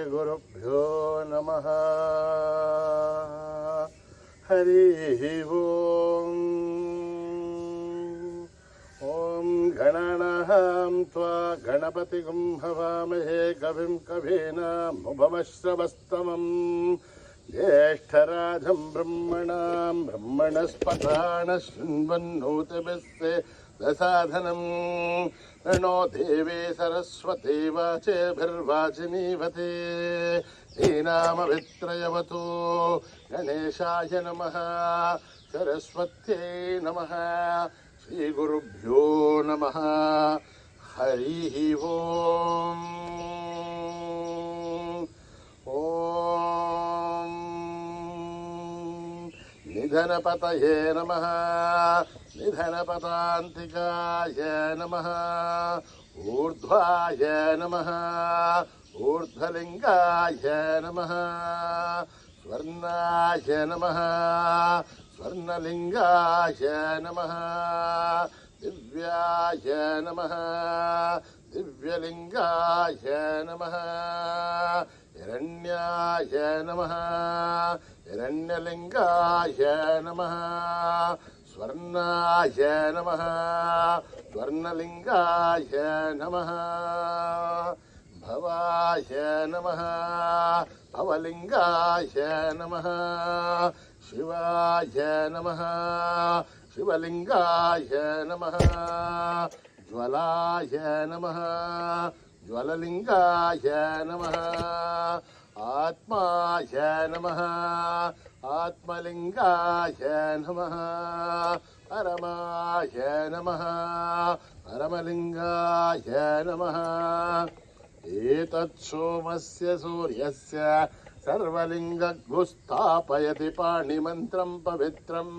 श्रीगुरुभ्यो नमः। हरिः ओम्। ॐ गणानां त्वा गणपतिगुं हवामहे कविं कवीनामुपमश्रवस्तमम् ज्येष्ठराजं ब्रह्मणां ब्रह्मणस्पदान शृण्वन्नोतिभिस्ते दसाधनं प्रणो देवी सरस्वती वाचेभिर्वाचिनीवते श्रीनामवित्रयवतु गणेशाय नमः सरस्वत्यै नमः श्रीगुरुभ्यो नमः। हरिः ओम्। ॐ निधनपतये नमः निधनपतान्तिकाय नमः ऊर्ध्वाय नमः ऊर्ध्वलिङ्गाय नमः स्वर्णाय नमः स्वर्णलिङ्गाय नमः दिव्याय नमः दिव्यलिङ्गाय नमः हिरण्याय नमः हिरण्यलिङ्गाय नमः स्वर्णाय नमः स्वर्णलिङ्गाय नमः भवाय नमः भवलिङ्गाय नमः शिवाय नमः शिवलिङ्गाय नमः ज्वलाय नमः ज्वललिङ्गाय नमः आत्माय नमः आत्मलिङ्गाय नमः परमाय नमः परमलिङ्गाय नमः एतत् सोमस्य सूर्यस्य सर्वलिङ्गगुस्थापयति पाणिमन्त्रं पवित्रं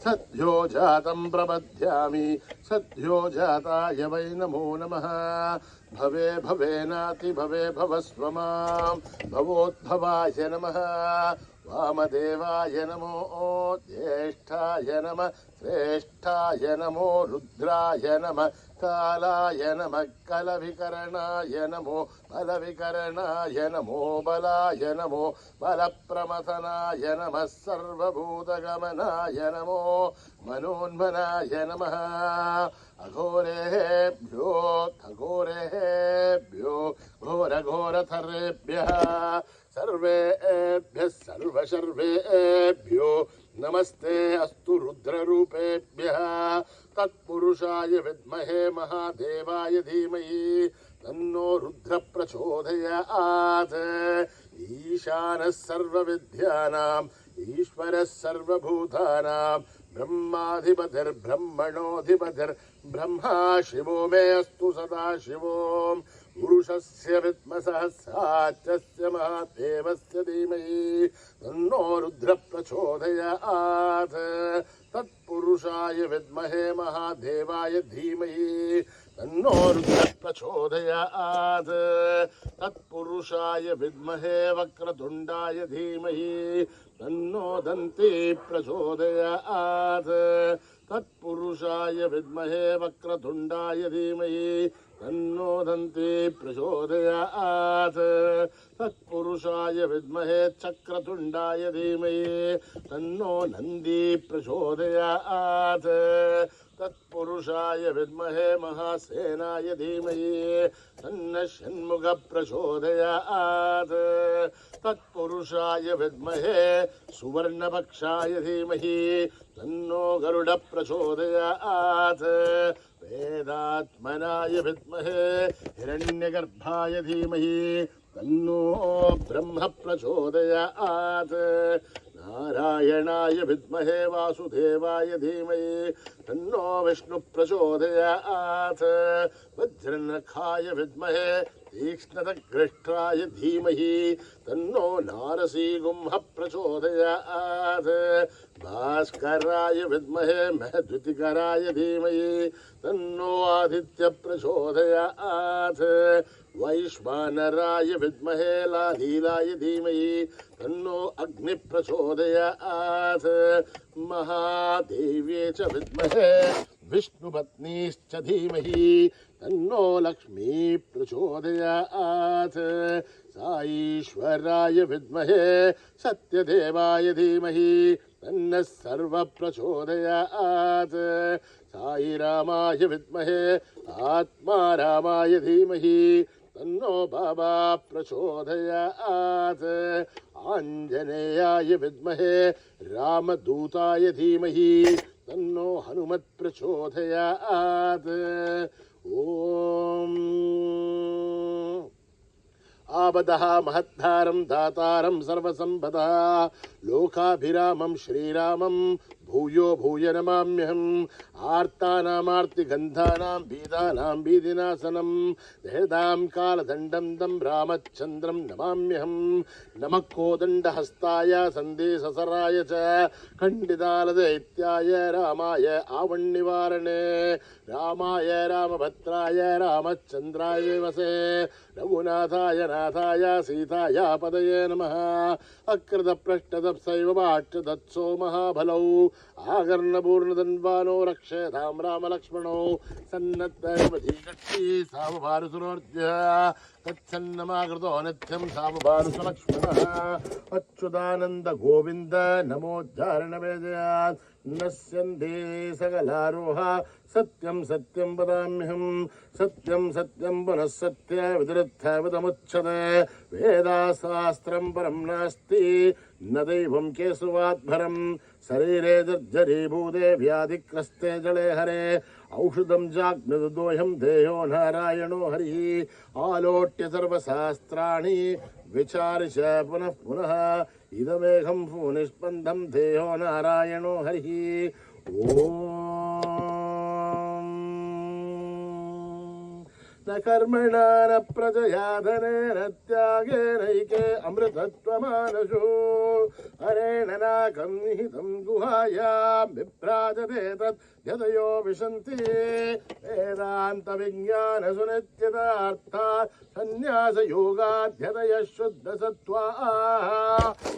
सद्यो जातं प्रबध्यामि सद्यो जाताय वै नमो नमः। भवे भवेनाति भवे भवस्व मां भवोद्भवाय नमः वामदेवाय नमो ज्येष्ठाय नमः श्रेष्ठाय नमो रुद्राय नमः कालाय नमः कलविकरणाय नमो बलविकरणाय नमो बलाय नमो बलप्रमथनाय नमः सर्वभूतगमनाय नमो मनोन्मनाय नमः अघोरेभ्यो खगोरेभ्यो घोरघोरथरेभ्यः सर्वेभ्यः सर्वशर्वेभ्यो नमस्ते अस्तु रुद्ररूपेभ्यः तत्पुरुषाय विद्महे महादेवाय धीमहि तन्नो रुद्र प्रचोदयात्। ईशानः सर्वविद्यानाम् ईश्वरः सर्वभूतानां ब्रह्माधिपतिर्ब्रह्मणोऽधिपतिर्ब्रह्मा शिवो मे अस्तु सदा शिवो पुरुषस्य विद्मसहस्राच्यस्य महादेवस्य धीमहि तन्नो रुद्र प्रचोदयात्। तत्पुरुषाय विद्महे महादेवाय धीमहि तन्नो रुद्र प्रचोदयात्। तत्पुरुषाय विद्महे वक्रतुण्डाय धीमहि तन्नो दन्ती प्रचोदयात्। तत्पुरुषाय विद्महे वक्रतुण्डाय धीमहि तन्नो दन्ती प्रचोदयात्। तत्पुरुषाय विद्महे चक्रतुण्डाय धीमहि तन्नो नन्दी प्रचोदयात्। तत्पुरुषाय विद्महे महासेनाय धीमहि तन्नः षण्मुख प्रचोदयात्। तत्पुरुषाय विद्महे सुवर्णपक्षाय धीमहि तन्नो गरुड प्रचोदयात्। वेदात्मनाय विद्महे हिरण्यगर्भाय धीमहि तन्नो ब्रह्म प्रचोदयात्। नारायणाय विद्महे वासुदेवाय धीमहि तन्नो विष्णु प्रचोदयात्। वज्रनखाय विद्महे तीक्ष्णदग्रष्ट्राय धीमहि तन्नो नारसिंह प्रचोदयात्। भास्कराय विद्महे महद्युतिकराय धीमहि तन्नो आदित्य प्रचोदयात्। वैश्वानराय विद्महे लालीलाय धीमहि तन्नो अग्नि प्रचोदयात्। महादेव्ये च विद्महे विष्णुपत्नीश्च धीमहि तन्नो लक्ष्मी प्रचोदयात् साईश्वराय विद्महे सत्यदेवाय धीमहि तन्नः सर्वः प्रचोदयात् साई रामाय विद्महे आत्मा रामाय धीमहि तन्नो बाबा प्रचोदयात् आंजनेयाय विद्महे रामदूताय धीमहि तन्नो हनुमत् प्रचोदयात् ओम आबदः महद्धारं दातारं सर्वसंपदः लोकाभिरामं श्रीरामं भूयो भूय नमाम्यहम् आर्तानामार्तिगन्धानां बीदानां बीदिनाशनं देहदां कालदण्डं तं रामचन्द्रं नमाम्यहम् नमः कोदण्डहस्ताय सन्देशसराय च खण्डितालदैत्याय रामाय आवन्निवारणे रामाय रामभद्राय रामचन्द्राय वसे रघुनाथाय नाथाय सीताय पदये नमः अकृतपृष्ठदप्सैव वाक्षदत्सो महाबलौ आकर्णपूर्णधन्वानो रक्षेतां रामलक्ष्मणौ सन्नद्धैवधीकक्षी सावभानुसुरोर्जः तत्सन्नमाकृतो नित्यं सावभानुसुलक्ष्मणः अच्युतानन्द गोविन्द नमोद्धारणवेदयात् नश्यन्ते सकलारोह सत्यं सत्यं वदाम्यहम् सत्यं सत्यं पुनः सत्य विदुरत्थविदमुच्यते वेदाशास्त्रं परं नास्ति न दैवं केशवात्भरं शरीरे जर्जरीभूते व्याधिग्रस्ते जले हरे औषधं जाग्निदोह्यं देयो नारायणो हरिः आलोट्य सर्वशास्त्राणि विचार्य पुनः पुनः इदमेघं निष्पन्दं देयो नारायणो हरिः ओम न कर्मणा न प्रजया धनेन त्यागेनैके अमृतत्वमानसो हरेण नाकं निहितं गुहायां विभ्राजते तत् यतयो विशन्ति वेदान्तविज्ञानसुनित्यतार्था सन्न्यासयोगाध्यतयः शुद्धसत्त्वाः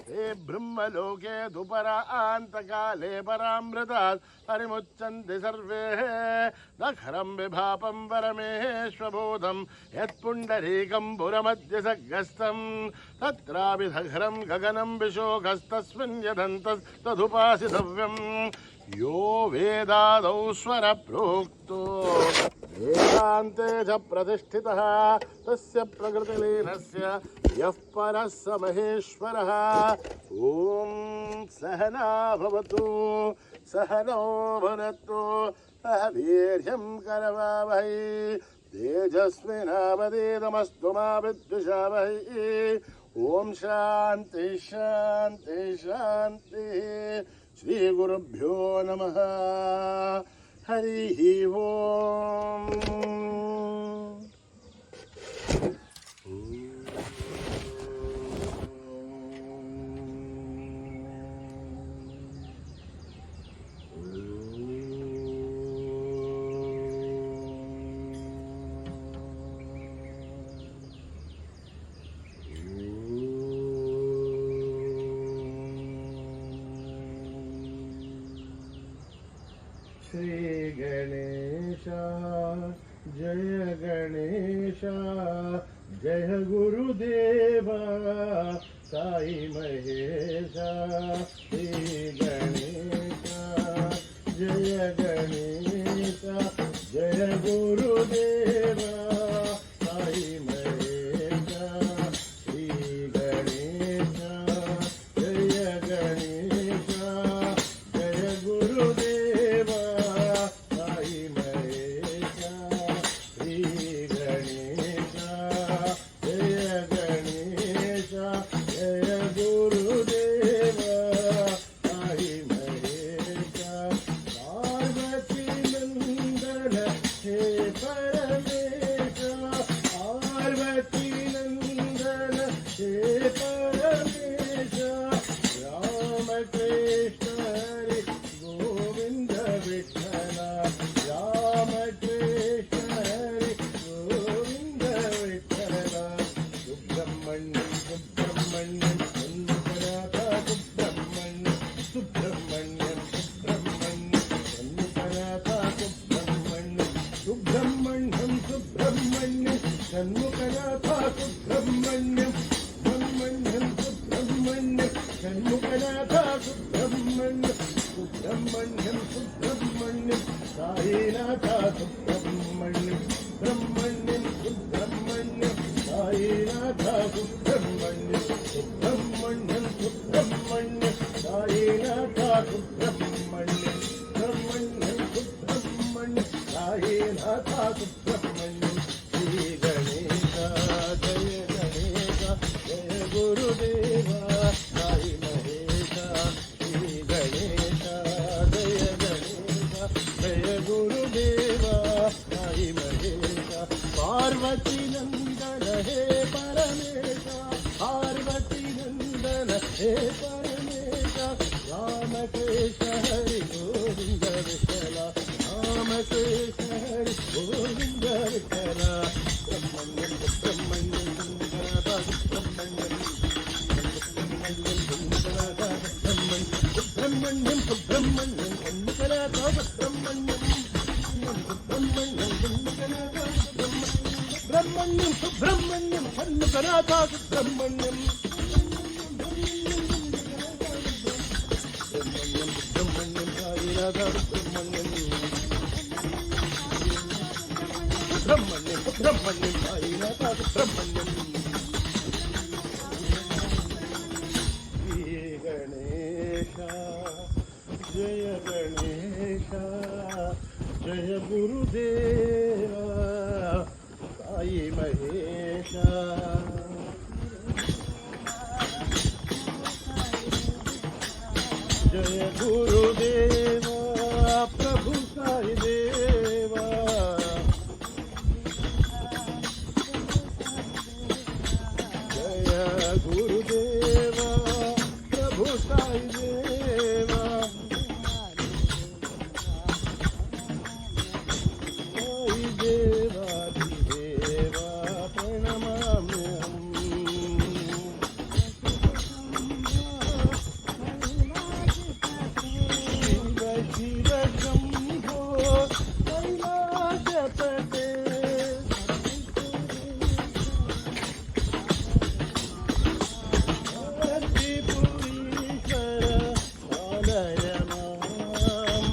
ते ब्रह्मलोके दुपरान्तकाले परामृतात् परिमुच्यन्ते सर्वे नखरं विभापं परमेश्वबोधं यत्पुण्डरीकं पुरमध्यसग्रस्तं तत्रापि धघरं गगनं विशोकस्तस्मिन् यदन्तस्तदुपासितव्यम् यो वेदादौ स्वरप्रोक्तो वेदान्ते च प्रतिष्ठितः तस्य प्रकृतिलीनस्य यः परः स महेश्वरः ॐ सहना भवतु सहनौ भुनक्तु सह वीर्यं करवावहै तेजस्विनावधीतमस्तु मा विद्विषावहै ॐ शान्ति शान्ति शान्तिः श्री गुरुभ्यो नमः हरि ओम श्री गणेश जय गणेश जय गुरुदेवा साई महेश श्री गणेश जय गणेश जय गुरुदेवा साई महेश श्री गणेश जय गणेश जय गुरुदेवा Hey, षण्मुखनाथा सुब्रह्मण्यं ब्रह्मण्यं सुब्रह्मण्यं षण्मुखनाथा सुब्रह्मण्यं सुब्रह्मण्यं सुब्रह्मण्यं साईनाथा सुब्रह्मण्यं ब्रह्मण्यं सुब्रह्मण्यं साईनाथा सुब्रह्मण्यं सुब्रह्मण्यं सुब्रह्मण्यं साईनाथा सुब्रह्मण्यं ब्रह्मण्यं सुब्रह्मण्यं साईनाथा सुब्रह्मण्यं श्री गणेश जय गणेश जय गुरुदेवा साई महेश श्री गणेश जय गणेश जय गुरुदेवा साई महेश पार्वती नंदन हे परमेश पार्वती नंदन हे परमेश राम कृष्ण हरि गोविंद विठला राम कृष्ण हरि गोविंद विठला ब्रह्मण्यं ब्रह्मण्यं सुंदरदा ब्रह्मण्यं ब्रह्मण्यं सुब्रह्मण्यं सुंदरदा ब्रह्मण्यं ब्रह्मण्यं सुंदरदा ब्रह्मण्यं सुब्रह्मण्यं सन्मुखनाथा सुब्रह्मण्यं ब्रह्मण्यं साईनाथा सुब्रह्मण्यं ब्रह्मण्यं सुब्रह्मण्यं साईनाथा सुब्रह्मण्यं श्री गणेश जय गणेश जय गुरुदेवा साई महेश जय गुरुदेवा प्रभु साई देवा जय गुरुदेवा प्रभु साई देवा साई देवाधिदेवा प्रणमाम्यहम् शिव शिव शम्भो कैलासपते त्रिपुरीश्वर पालय माम्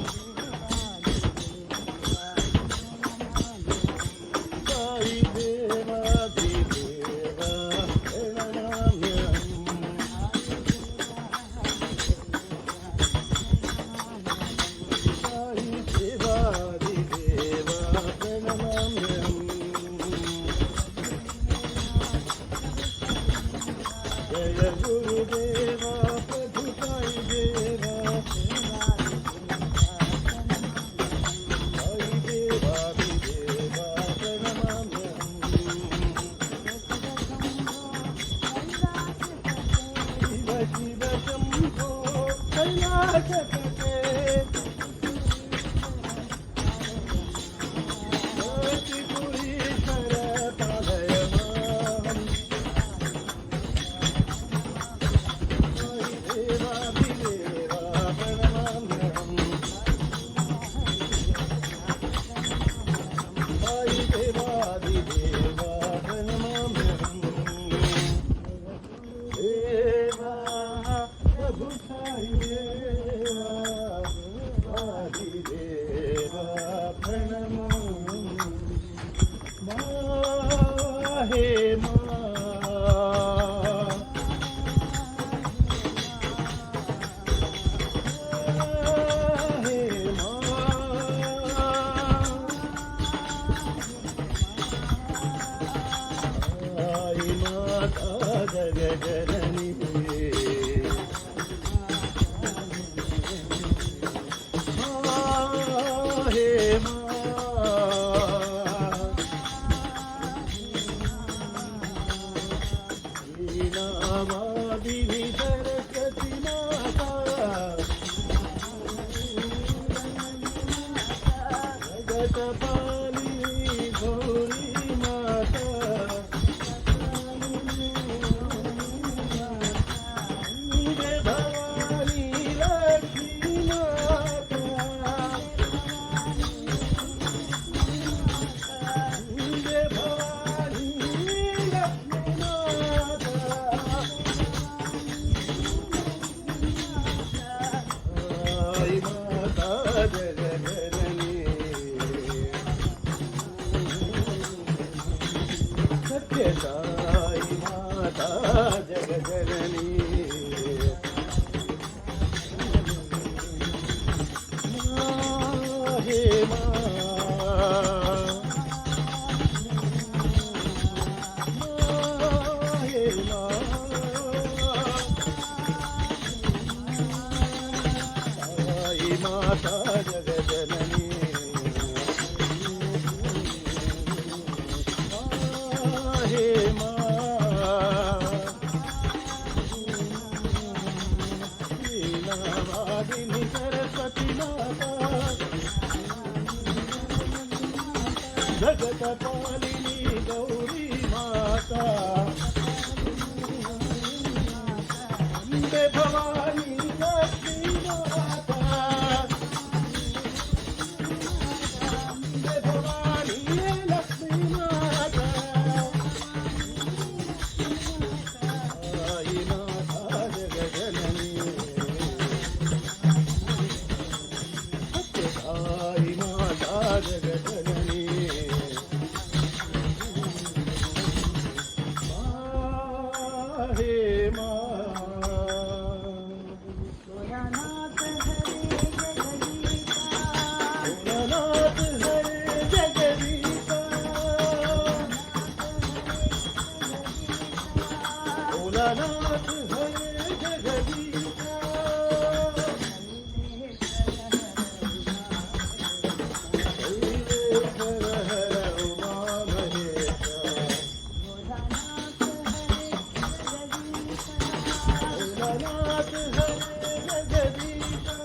साई देवाधिदेवा प्रणमाम्यहम् साई देवाधिदेवा प्रणमाम्यहम् जय गुरुदेवा प्रभु साई देवा साई देवाधिदेवा प्रणमाम्यहम् शिव शिव शम्भो कैलासपते त्रिपुरीश्वर पालय माम् साई देवाधिदेवा प्रणमाम्यहम् साई देवाधिदेवा प्रणमाम्यहम् देवा प्रभु साई देवा आदिदेवा प्रणमाम्यहम् माहे मा हे मा साई माता जगजननी हे मा वीणावादिनी सरस्वती माता जगतपालिनी गौरी माता जय भवानी लक्ष्मी माता जय भवानी सत्यसाई माता जगजननी हे मा हे मा साई माता जगजननी हे मा लीलावादिनी सरस्वती माता जगतपालिनी गौरी माता अम्बे भवानी लक्ष्मी माता अम्बे भवानी लक्ष्मी माता साई माता जगजननी सत्यसाई माता जगजननी हे मा भोलानाथ हरे जगदीशा भोलानाथ हरे जगदीशा शैलेश्वर हर उमा महेशा भोलानाथ हरे जगदीशा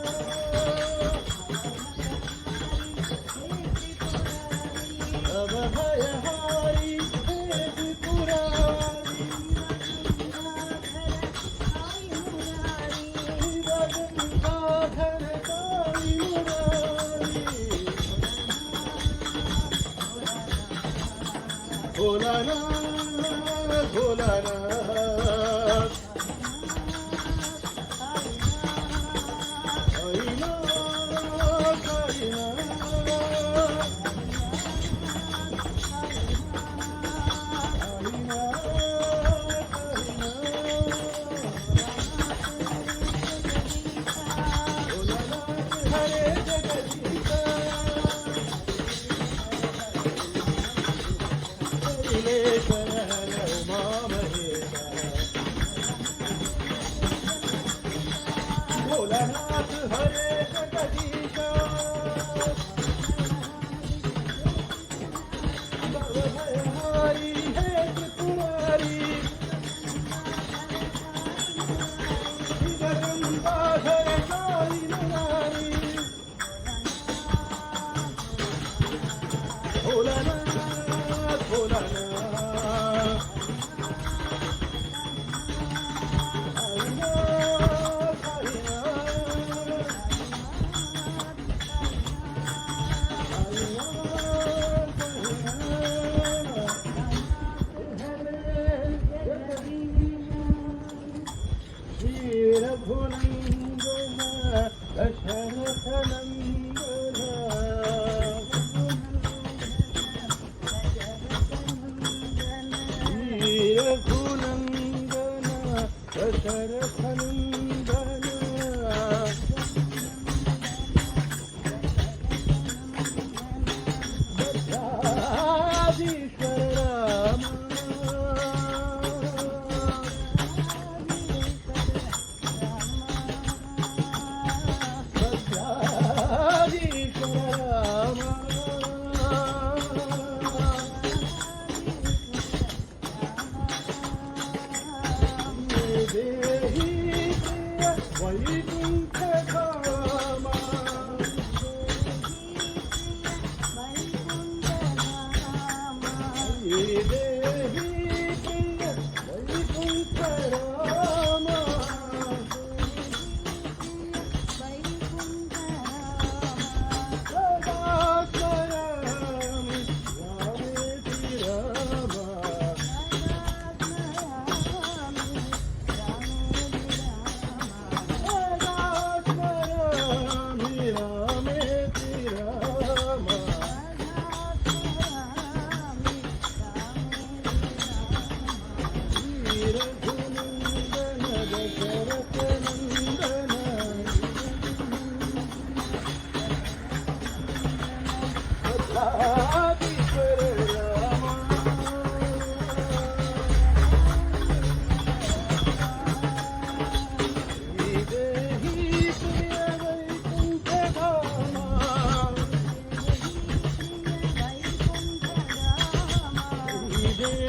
सब भयहारी हे त्रिपुरारी गंगाधर साई मुरारी भोलानाथ भोलानाथ साईनाथ साईनाथ हरे जगदीशा शैलेश्वर हर उमा महेशा भोलानाथ हरे जगदीशा भवभयहारी हे त्रिपुरारी गंगाधर साई मुरारी भोलानाथ भोलानाथ साईनाथ वीरभुनन्दन दशरथनन्दन वीरभुनन्दन दशरथनन्दन दशाधीश्वर राम दशाधीश्वर राम देहि प्रिय वैकुण्ठधामा देहि प्रिय वैकुण्ठरामा सदा स्मरामि रामेति रामा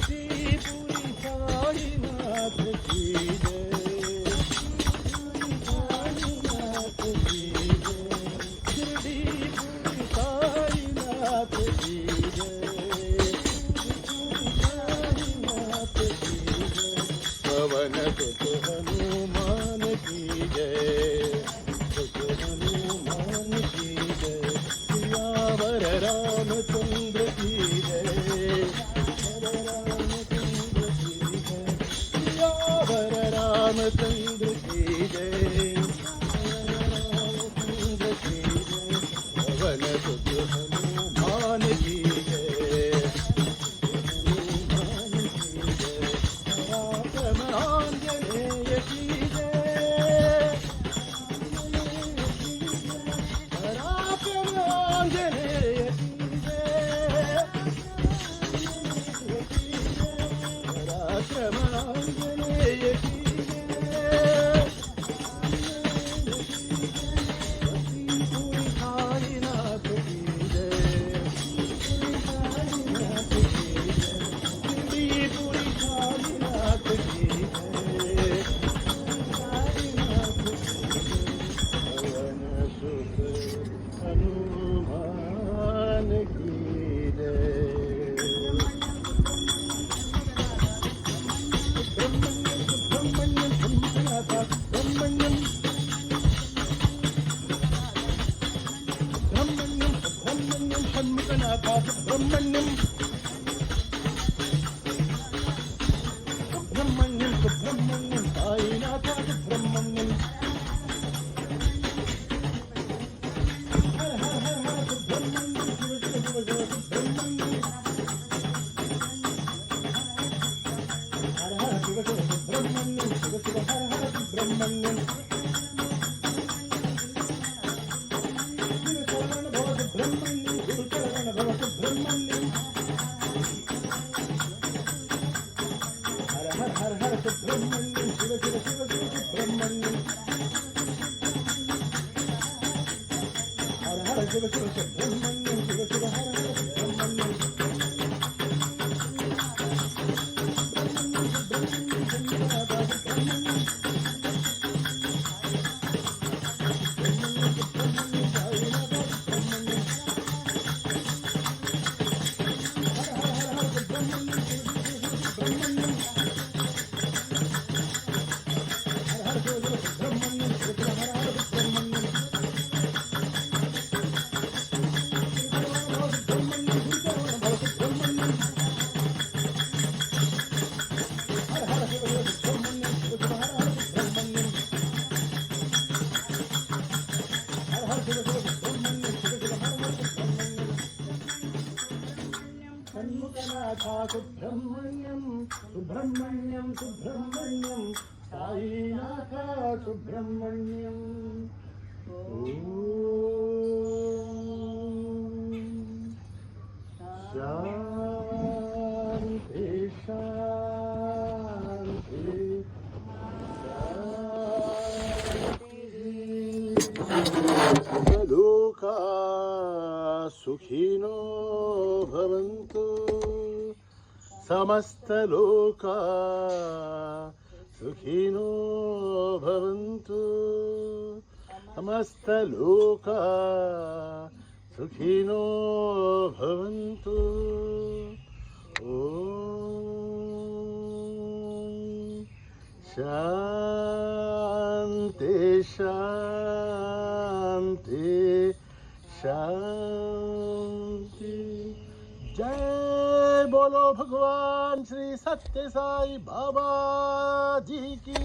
श्रीपुरी साईनाथ की जय, साईनाथ की जय, शिर्डीपुरी साईनाथ की जय, साईनाथ की जय, पवन सुत हनुमान की जय, सुत हनुमान की जय, सियावर रामचंद्र की जय, रामचंद्र की जय, रामचंद्र की जय, पवन सुत हनुमान की जय, हनुमान की जय, पराक्रम आंजनेय की जय, पराक्रम आंजनेय की जय, पराक्रम आंजनेय की हनुमान की जय। सुब्रह्मण्यम सुब्रह्मण्यम सुब्रह्मण्यम षण्मुखनाथ सुब्रह्मण्यम सुब्रह्मण्यम सुब्रह्मण्यम साईनाथ सुब्रह्मण्यम हर हर हर हर सुब्रह्मण्यम शिव शिव शिव शिव सुब्रह्मण्यम हर हर शिव शिव सुब्रह्मण्यम शिव शिव हर हर सुब्रह्मण्यम शिव शरण भव सुब्रह्मण्यम शिव शरण भव सुब्रह्मण्यम हर हर हर हर सुब्रह्मण्यम शिव शिव शिव शिव सुब्रह्मण्यम हर हर शिव शिव सुब्रह्मण्यम शिव शिव हर हर सुब्रह्मण्यम सुब्रह्मण्यम सुब्रह्मण्यम सुब्रह्मण्यम साईनाथ सुब्रह्मण्यम शांति शांति शांति लोका सुखिनो भवन्तु समस्तलोका सुखिनो भवन्तु समस्तलोका सुखिनो भवन्तु ॐ शान्ति शान्ति शान्ति जय बोलो भगवान श्री सत्य साई बाबा जी की।